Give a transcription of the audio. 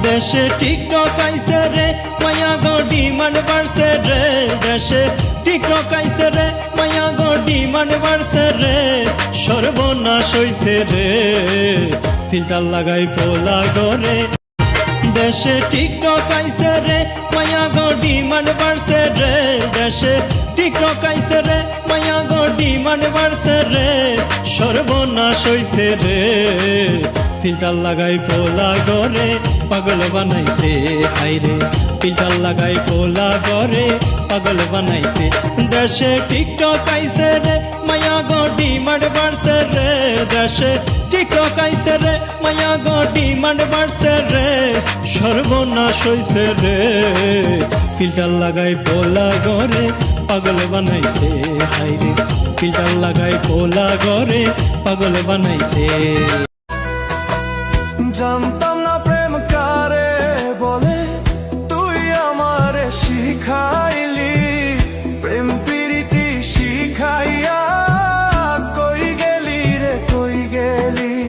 দেশে টিকটক আইছে রে মায়া গো ডিমান্ড বাড়ছে রে দেশে টিকটক আইছে রে মায়া গো ডিমান্ড বাড়ছে রে সর্বনাশ হইছে রে ফিল্টার লাগাই পোলা গরে দেশে টিকটক আইছে রে মায়া গো ডিমান্ড বাড়ছে রে দেশে টিকটক আইছে রে মায়া গো ডিমান্ড বাড়ছে রে সর্বনাশ হইছে রে ফিল্টার লাগাই পোলা গরে পাগল বানাইছে হাইরে ফিল্টার লাগাই পোলা গরে পাগল বানাইছে দেশে টিকটক আইছে রে মায়া গো ডিমান্ড বাড়ছে রে দেশে টিকটক আইছে রে মায়া গো ডিমান্ড বাড়ছে রে সর্বনাশ হইছে রে ফিল্টার লাগাই পোলা গরে পাগল বানাইছে হাইরে ফিল্টার লাগাই পোলা গরে পাগল বানাইছে জানতাম